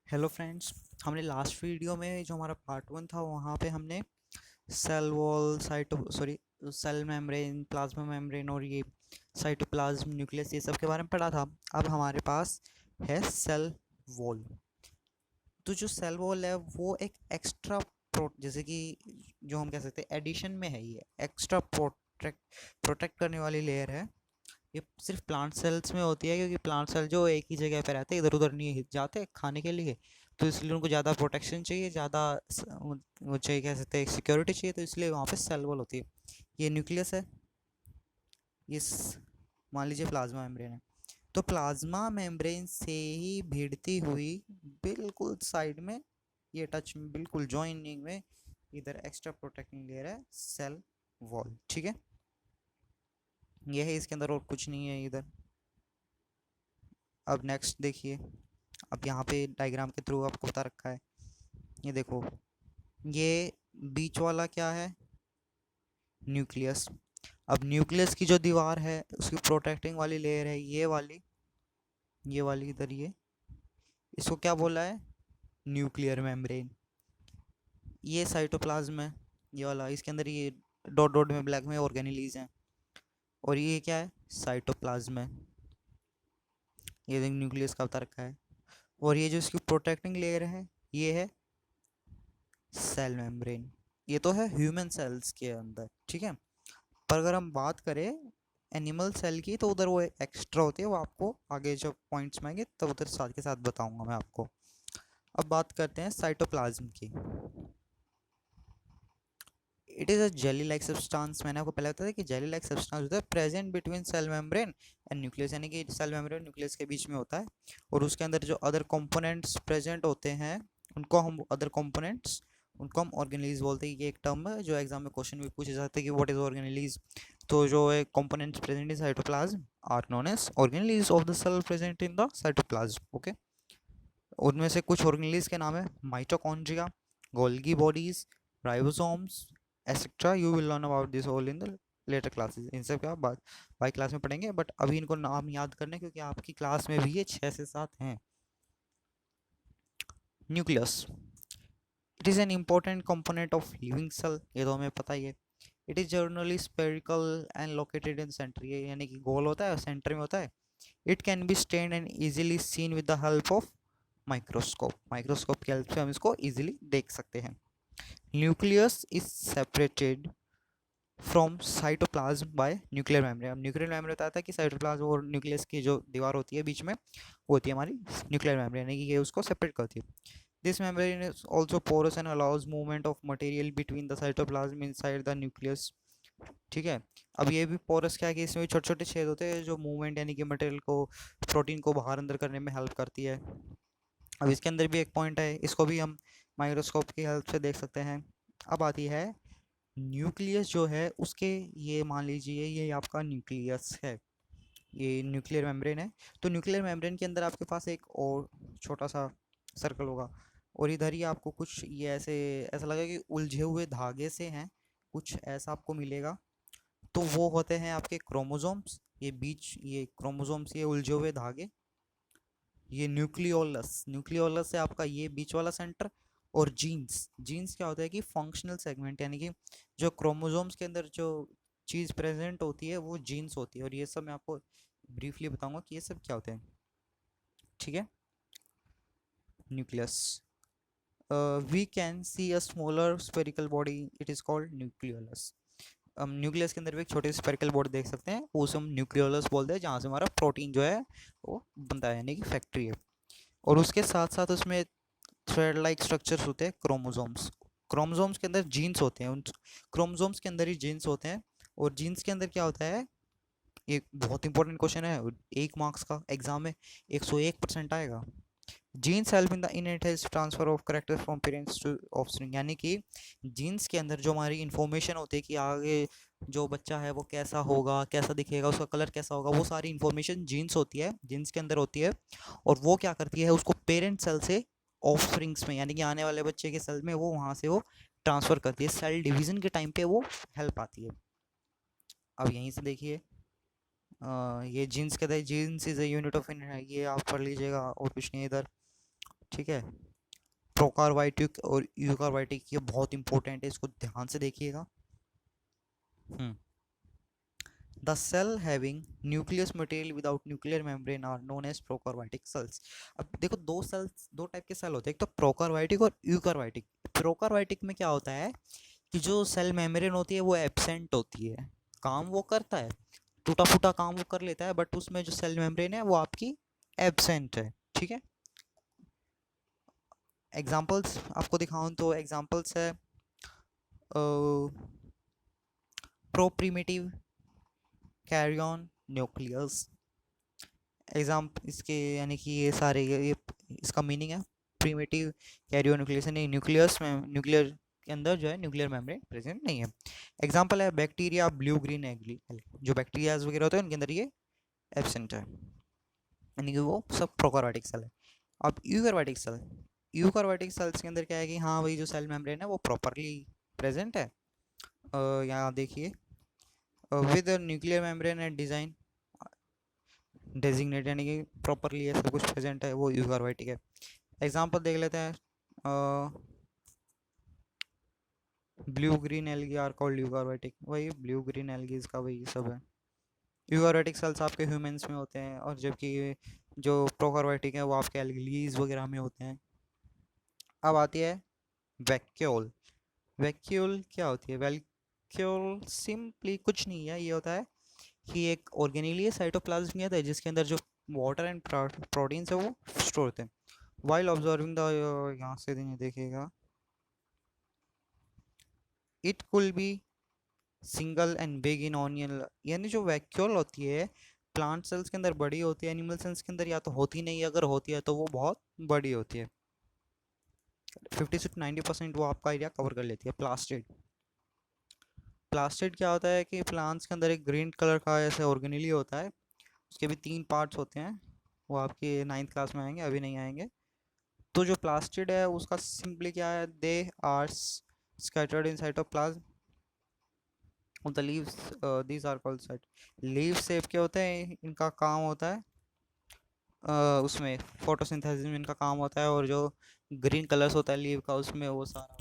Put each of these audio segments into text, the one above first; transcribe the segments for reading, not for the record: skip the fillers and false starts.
Hello friends, हमने last video में जो हमारा पार्ट 1 था वहाँ पे हमने cell wall cell membrane, plasma membrane और ये साइटोप्लाज्म, न्यूक्लियस, ये सब के बारे में पढ़ा था। अब हमारे पास है सेल वॉल। तो जो सेल वॉल है वो एक एक्स्ट्रा जैसे कि जो हम कह सकते हैं एडिशन में है, ये एक्स्ट्रा प्रोटेक्ट करने वाली लेयर है। ये सिर्फ प्लांट सेल्स में होती है, क्योंकि प्लांट सेल जो एक ही जगह पे रहते हैं, इधर उधर नहीं जाते खाने के लिए, तो इसलिए उनको ज़्यादा प्रोटेक्शन चाहिए, ज़्यादा वो चाहिए, कह सकते हैं सिक्योरिटी चाहिए, तो इसलिए वहाँ पे सेल वॉल होती है। ये न्यूक्लियस है, इस मान लीजिए प्लाज्मा मेम्ब्रेन है, तो प्लाज्मा मेम्ब्रेन से ही भिड़ती हुई बिल्कुल साइड में, ये टच में बिल्कुल जॉइनिंग में, इधर एक्स्ट्रा प्रोटेक्टिंग लेयर है सेल वॉल। ठीक है, ये है, इसके अंदर और कुछ नहीं है इधर। अब नेक्स्ट देखिए, अब यहाँ पे डायग्राम के थ्रू आपको बता रखा है, ये देखो, ये बीच वाला क्या है, न्यूक्लियस। अब न्यूक्लियस की जो दीवार है उसकी प्रोटेक्टिंग वाली लेयर है ये वाली इधर, ये इसको क्या बोला है, न्यूक्लियर मेम्ब्रेन। ये साइटोप्लाज्म है, ये वाला, इसके अंदर ये डॉट डॉट में ब्लैक में ऑर्गेनेलीज हैं, और ये क्या है, साइटोप्लाज्म है, ये न्यूक्लियस का बता रखा है। और ये जो इसकी प्रोटेक्टिंग लेयर है ये है सेल मेम्ब्रेन। ये तो है ह्यूमन सेल्स के अंदर, ठीक है। पर अगर हम बात करें एनिमल सेल की, तो उधर वो एक्स्ट्रा होती है, वो आपको आगे जब पॉइंट्स में आएंगे तब उधर साथ के साथ बताऊंगा मैं आपको। अब बात करते हैं साइटोप्लाज्म की। It is a jelly like substance, मैंने आपको पहले बताया था कि जेली लाइक सब्सटेंस होता है present between cell membrane and nucleus, यानी कि सेल मेम्ब्रेन न्यूक्लियस के बीच में होता है, और उसके अंदर जो अदर कंपोनेंट्स प्रेजेंट होते हैं उनको हम ऑर्गेनेलीज बोलते हैं। ये एक टर्म है जो एग्जाम में क्वेश्चन भी पूछे जाते हैं कि व्हाट इज ऑर्गेनेलीज। तो जो है components present in cytoplasm are known as organelles of the cell present in the cytoplasm. Okay, उनमें से कुछ ऑर्गेनेलीज के नाम है mitochondria, Golgi bodies, ribosomes etcetera. You will learn about this all in the later classes. इन सब का बात बाई क्लास में पढ़ेंगे, बट अभी इनको नाम याद करने, क्योंकि आपकी क्लास में भी ये 6 से 7 हैं। Nucleus, it is an important component of living cell, ये तो हमें पता ही है। It is generally spherical and located in centre, ये यानी कि गोल होता है और सेंटर में होता है। It can be stained and easily seen with the help of microscope की हेल्प से हम इसको इजीली देख सकते हैं। Nucleus is separated from cytoplasm by nuclear membrane. अब न्यूक्लियर मेम्ब्रेन बताया था कि साइटोप्लाज्म और न्यूक्लियस की जो दीवार होती है बीच में, वो होती है हमारी न्यूक्लियर मेम्ब्रेन, यानी कि ये उसको सेपरेट करती है। This membrane is also porous and allows movement of material between the cytoplasm inside the nucleus. ठीक है, अब ये भी पोरस क्या है कि इसमें छोटे छोटे छेद होते हैं जो मूवमेंट यानी कि मटेरियल को, प्रोटीन को बाहर अंदर करने में हेल्प करती है। अब इसके अंदर भी एक पॉइंट है, इसको भी हम माइक्रोस्कोप की हेल्प से देख सकते हैं। अब आती है न्यूक्लियस जो है उसके, ये मान लीजिए ये आपका न्यूक्लियस है, ये न्यूक्लियर मेम्ब्रेन है। तो न्यूक्लियर मेम्ब्रेन के अंदर आपके पास एक और छोटा सा सर्कल होगा, और इधर ही आपको कुछ ये ऐसे ऐसा लगेगा कि उलझे हुए धागे से हैं, कुछ ऐसा आपको मिलेगा। तो वो होते हैं आपके क्रोमोसोम्स, ये क्रोमोसोम्स, ये उलझे हुए धागे, ये न्यूक्लियोलस है आपका, ये बीच वाला सेंटर। और जीन्स, जीन्स क्या होता है कि फंक्शनल सेगमेंट, यानी कि जो क्रोमोसोम्स के अंदर जो चीज़ प्रेजेंट होती है वो जीन्स होती है, और ये सब मैं आपको ब्रीफली बताऊंगा कि ये सब क्या होते हैं। ठीक है, nucleus, we can see a smaller spherical body, it is called nucleolus. हम न्यूक्लियस के अंदर भी एक छोटे स्फेरिकल बॉडी देख सकते हैं, उसे हम न्यूक्लियोलस बोलते हैं, जहाँ से हमारा प्रोटीन जो है वो बनता है, यानी कि फैक्ट्री है। और उसके साथ साथ उसमें थ्रेड लाइक स्ट्रक्चर्स होते हैं, क्रोमोसोम्स। क्रोमोसोम्स के अंदर जीन्स होते हैं, उन क्रोमोसोम्स के अंदर ही जीन्स होते हैं। और जीन्स के अंदर क्या होता है, एक बहुत इंपॉर्टेंट क्वेश्चन है, 1 मार्क्स का एग्जाम में 101% आएगा। Genes help in the inheritance transfer of character from parents to offspring, यानी कि जीन्स के अंदर जो हमारी इंफॉर्मेशन होती है कि आगे जो बच्चा है वो कैसा होगा, कैसा दिखेगा, उसका कलर कैसा होगा, वो सारी इंफॉर्मेशन जीन्स होती है, जीन्स के अंदर होती है। और वो क्या करती है, उसको पेरेंट सेल से ऑफस्प्रिंग्स में, यानी कि आने वाले बच्चे के सेल में, वो वहाँ से वो ट्रांसफ़र करती है, सेल डिवीज़न के टाइम पे वो हेल्प आती है। अब यहीं से देखिए, ये जीन्स कहते हैं, genes is a unit of इन, ये आप पढ़ लीजिएगा और कुछ नहीं है इधर। ठीक है, प्रोकार्योटिक और यूकार्योटिक ये बहुत इंपॉर्टेंट है, इसको ध्यान से देखिएगा। Hmm the cell having nucleus material without nuclear membrane are known as prokaryotic cells. अब देखो, दो सेल्स, दो टाइप के सेल होते हैं, एक तो प्रोकार्योटिक और यूकार्योटिक। प्रोकार्योटिक में क्या होता है कि जो सेल मेम्ब्रेन होती है वो एब्सेंट होती है, काम वो करता है, टूटा फूटा काम वो कर लेता है, बट उसमें जो सेल मेम्ब्रेन है वो आपकी एब्सेंट है। ठीक है, एग्जांपल्स आपको दिखाऊं तो एग्जांपल्स है प्रोप्रिमिटिव कैरियन न्यूक्लियस। एग्जाम इसके यानी कि ये सारे ये इसका मीनिंग है प्रिमिटिव कैरियो न्यूक्लियस, नहीं न्यूक्लियस में, न्यूक्लियर के अंदर जो है न्यूक्लियर मेम्ब्रेन प्रेजेंट नहीं है। एग्जांपल है बैक्टीरिया ब्लू ग्रीन एल्गी, जो बैक्टीरियाज वगैरह होते हैं उनके अंदर ये एब्सेंट है, यानी कि वो सब प्रोकार्योटिक सेल है। अब यूकार्योटिक सेल, यूकार्योटिक सेल्स के अंदर क्या है कि हाँ भाई जो सेल मेम्ब्रेन है वो प्रॉपरली प्रेजेंट है। यहाँ देखिए, with nuclear membrane and design designate, यानी कि प्रॉपरली ये सब कुछ प्रेजेंट है, वो यूकार्योटिक है। एग्जांपल देख लेते हैं, blue green algae are called eukaryotic, वही ब्लू ग्रीन एल्गीज का वही सब है। यूकार्योटिक सेल्स आपके ह्यूमंस में होते हैं, और जबकि जो प्रोकार्योटिक है वो आपके एल्गीज वगैरह में होते हैं। अब आती है वैक्यूल। वैक्यूल क्या होती है? वैक्यूल सिंपली कुछ नहीं है, ये होता है कि एक ऑर्गेनेलिया साइटोप्लाज्म होता है जिसके अंदर जो वाटर एंड प्रोटीन्स है वो स्टोर होते हैं। वाइल ऑब्जर्विंग द, यहाँ से देखिएगा, इट कुल B single and big in onion, यानी जो वैक्यूल होती है प्लांट सेल्स के अंदर बड़ी होती है, एनिमल सेल्स के अंदर या तो होती नहीं, अगर होती है तो वो बहुत बड़ी होती है। 50 से 90% वो आपका एरिया कवर कर लेती है। प्लास्टिड, प्लास्टिड क्या होता है कि प्लांट्स के अंदर एक ग्रीन कलर का ऐसे ऑर्गेनेली होता है, उसके भी 3 पार्ट्स होते हैं, वो आपके 9th क्लास में आएंगे, अभी नहीं आएंगे। तो जो प्लास्टिड है उसका सिंपली क्या है, they are scattered in cytoplasm of the leaves, these are called set leave shape के होते हैं, इनका काम होता है उसमें फोटोसिंथेसिस में इनका काम होता है, और जो ग्रीन कलर्स होता है लीव का उसमें वो सारा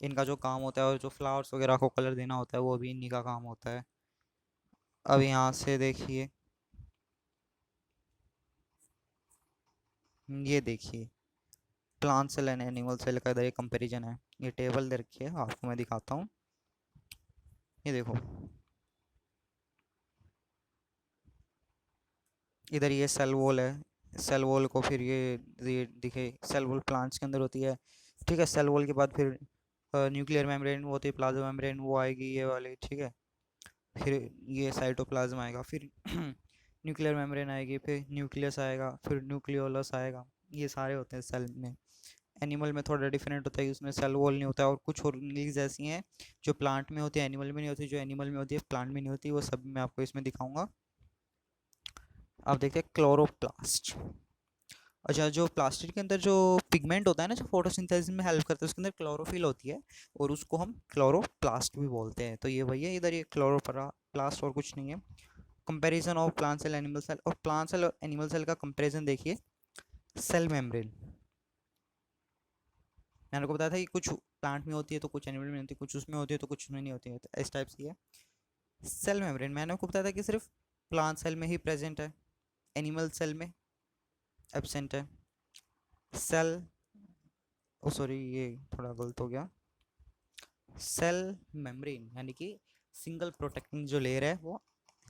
इनका जो काम होता है, और जो फ्लावर्स वगैरह को कलर देना होता है वो भी इन्हीं का काम होता है। अब यहाँ से देखिए, ये देखिए plant cell and animal cell का इधर एक कंपैरिजन है, ये टेबल दे रखी है, आपको मैं दिखाता हूँ। ये देखो, इधर ये सेल वॉल है, सेल वॉल को फिर ये दिखे, सेल वॉल प्लांट्स के अंदर होती है। ठीक है, सेल वॉल के बाद फिर न्यूक्लियर मेम्ब्रेन वो होती है, प्लाज्मा मेम्ब्रेन वो आएगी ये वाली। ठीक है, फिर ये साइटोप्लाज्म आएगा, फिर न्यूक्लियर मेम्ब्रेन आएगी, फिर न्यूक्लियस आएगा, फिर न्यूक्लियोलस आएगा। ये सारे होते हैं सेल में। एनिमल में थोड़ा डिफरेंट होता है, उसमें सेल वॉल नहीं होता है, और कुछ ऑर्गेनेल्स ऐसी हैं जो प्लांट में होती है एनिमल में नहीं होती, जो एनिमल में होती है प्लांट में नहीं होती, वो सब मैं आपको इसमें दिखाऊंगा। अब देखते हैं क्लोरोप्लास्ट। अच्छा, जो प्लास्टिक के अंदर जो पिगमेंट होता है ना, जो फोटोसिंथेसिस में हेल्प करता है, उसके अंदर क्लोरोफिल होती है, और उसको हम क्लोरोप्लास्ट भी बोलते हैं। तो ये वही है, इधर ये क्लोरोप्लास्ट और कुछ नहीं है। Comparison of plant cell animal cell, और प्लांट सेल और एनिमल सेल का कंपैरिजन देखिए। सेल मेम्ब्रेन मैंने आपको बताया था कि कुछ प्लांट में होती है तो कुछ एनिमल में होती है, कुछ उसमें होती है तो कुछ उसमें नहीं होती है, तो इस टाइप से है। सेल मेम्ब्रेन मैंने आपको बताया था कि सिर्फ प्लांट सेल में ही प्रेजेंट है, एनिमल सेल में एब्सेंट है। सेल, ओ सॉरी ये थोड़ा गलत हो गया, सेल मेम्ब्रेन यानी कि सिंगल प्रोटेक्टिंग जो लेयर है वो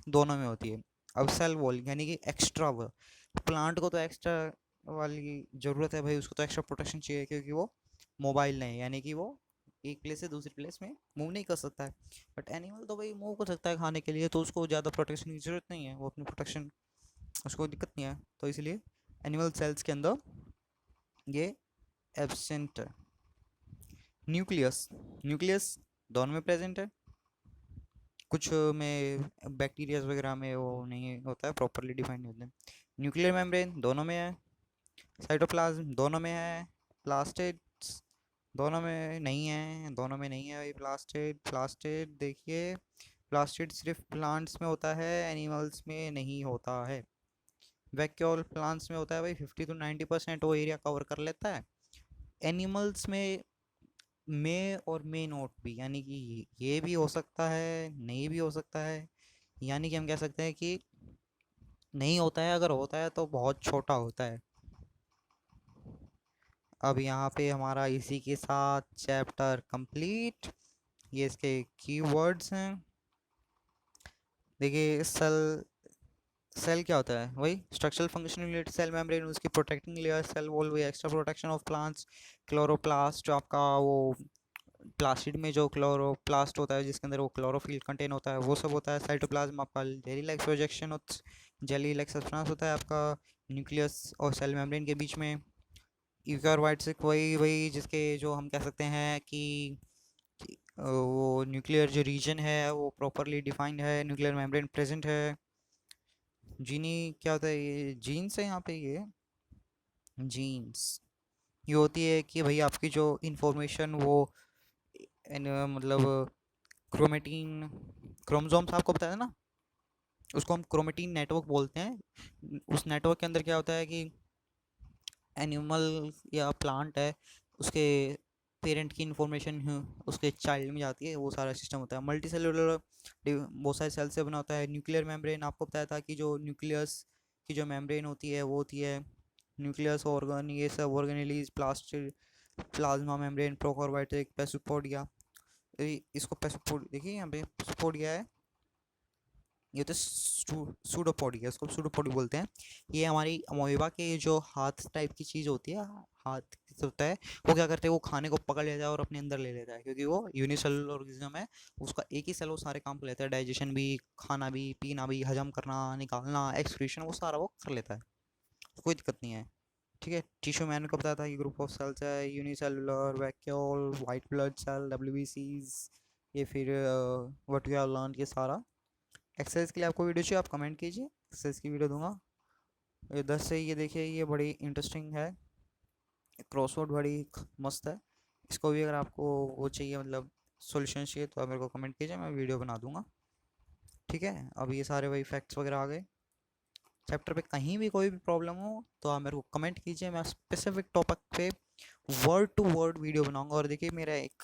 दोनों में होती है। अब सेल वॉल यानी कि एक्स्ट्रा वो, प्लांट को तो एक्स्ट्रा वाली ज़रूरत है भाई, उसको तो एक्स्ट्रा प्रोटेक्शन चाहिए, क्योंकि वो मोबाइल नहीं है, यानी कि वो एक प्लेस से दूसरी प्लेस में मूव नहीं कर सकता है। बट एनिमल तो भाई मूव कर सकता है खाने के लिए, तो उसको ज़्यादा प्रोटेक्शन की ज़रूरत नहीं है, वो अपनी प्रोटेक्शन, उसको दिक्कत नहीं है, तो इसलिए एनिमल सेल्स के अंदर ये एब्सेंट है। न्यूक्लियस, न्यूक्लियस दोनों में प्रेजेंट है, कुछ में बैक्टीरियाज वगैरह में वो नहीं होता है, प्रॉपरली डिफाइंड नहीं होते हैं। न्यूक्लियर मेम्ब्रेन दोनों में है, साइटोप्लाज्म दोनों में है, प्लास्टिड्स दोनों में नहीं है, दोनों में नहीं है भाई। प्लास्टिड, प्लास्टिड देखिए, प्लास्टिड सिर्फ प्लांट्स में होता है, एनिमल्स में नहीं होता है। वैक्यूल प्लांट्स में होता है भाई, 50 to 90% वो एरिया कवर कर लेता है। एनिमल्स में और मे नॉट भी, यानी कि ये भी हो सकता है, नहीं भी हो सकता है। यानी कि हम कह सकते हैं कि नहीं होता है, अगर होता है तो बहुत छोटा होता है। अब यहाँ पे हमारा इसी के साथ चैप्टर कंप्लीट। ये इसके कीवर्ड्स हैं। देखिए सेल क्या होता है, वही structural function related, cell membrane उसकी प्रोटेक्टिंग लेयर, सेल वॉल वही extra protection of plants. Chloroplast जो आपका वो प्लास्टिड में जो क्लोरोप्लास्ट होता है जिसके अंदर वो क्लोरोफिल कंटेन होता है, वो सब होता है। साइटोप्लाज्म आपका jelly like projection, jelly like substance होता है आपका न्यूक्लियस और सेल मेम्ब्रेन के बीच में। यूकैरियोट्स वही वही जिसके जो हम कह सकते हैं कि वो न्यूक्लियर जो रीजन है वो प्रॉपरली डिफाइंड है, न्यूक्लियर मेम्ब्रेन प्रेजेंट है। जीनी क्या होता है, ये जीन्स है यहाँ पे, ये जीन्स ये होती है कि भाई आपकी जो इंफॉर्मेशन वो मतलब क्रोमेटीन, क्रोमोसोम्स आपको पता है ना, उसको हम क्रोमेटीन नेटवर्क बोलते हैं। उस नेटवर्क के अंदर क्या होता है कि एनिमल या प्लांट है, उसके पेरेंट की इंफॉर्मेशन उसके चाइल्ड में जाती है, वो सारा सिस्टम होता है। मल्टी सेलुलर बहुत सारे सेल से बना होता है। न्यूक्लियर मेम्ब्रेन आपको बताया था कि जो न्यूक्लियस की जो मेम्ब्रेन होती है वो होती है न्यूक्लियस ऑर्गन, ये सब organelles, plastid, plasma membrane, prokaryotic, pseudopodia. इसको पैसोपोड देखिए यहाँ पे पैसोपोडिया है, ये तो सूडोपोडी है, इसको सूडोपोडी बोलते हैं। ये हमारी अमोएबा के जो हाथ टाइप की चीज़ होती है, हाथ होता है, वो क्या करते हैं, वो खाने को पकड़ लेता है और अपने अंदर ले लेता है, क्योंकि वो यूनिसेलुलर ऑर्गेनिज्म है। उसका एक ही सेल वो सारे काम कर लेता है, डाइजेशन भी, खाना भी, पीना भी, हजम करना, निकालना, एक्सक्रीशन, वो सारा वो कर लेता है, कोई दिक्कत नहीं है। ठीक है। टिश्यू मैंने को बताया था कि ग्रुप ऑफ सेल्स है, unicellular, vacuole, white blood cell, डब्ल्यूबीसीज, ये फिर व्हाट यू हैव लर्न, ये सारा। एक्सरसाइज के लिए आपको वीडियो चाहिए, आप कमेंट कीजिए, एक्सरसाइज की वीडियो दूंगा। ये 10 से, ये देखिए ये बड़ी इंटरेस्टिंग है, क्रॉसवर्ड बड़ी मस्त है। इसको भी अगर आपको वो चाहिए, मतलब सॉल्यूशन चाहिए, तो आप मेरे को कमेंट कीजिए, मैं वीडियो बना दूंगा। ठीक है। अब ये सारे वही फैक्ट्स वगैरह आ गए। चैप्टर पे कहीं भी कोई भी प्रॉब्लम हो तो आप मेरे को कमेंट कीजिए, मैं स्पेसिफिक टॉपिक पे वर्ड टू वर्ड वीडियो बनाऊंगा। और देखिए मेरा एक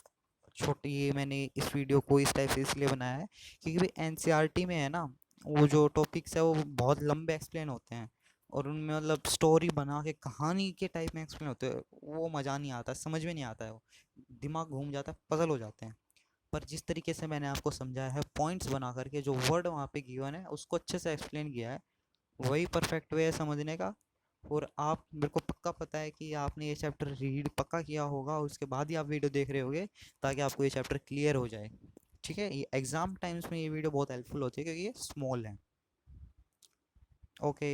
छोटी, ये मैंने इस वीडियो को इस टाइप से इसलिए बनाया है क्योंकि भाई एनसीईआरटी में है ना, वो जो टॉपिक्स है वो बहुत लंबे एक्सप्लेन होते हैं, और उनमें मतलब स्टोरी बना के कहानी के टाइप में एक्सप्लेन होते हैं, वो मज़ा नहीं आता, समझ में नहीं आता है, वो दिमाग घूम जाता है, पजल हो जाते हैं। पर जिस तरीके से मैंने आपको समझाया है पॉइंट्स बना करके, जो वर्ड वहाँ पे गिवन है उसको अच्छे से एक्सप्लेन किया है, वही परफेक्ट वे है समझने का। और आप, मेरे को पक्का पता है कि आपने ये चैप्टर रीड पक्का किया होगा और उसके बाद ही आप वीडियो देख रहे होगे, ताकि आपको ये चैप्टर क्लियर हो जाए। ठीक है। ये एग्जाम टाइम्स में ये वीडियो बहुत हेल्पफुल होती है क्योंकि ये स्मॉल है। ओके।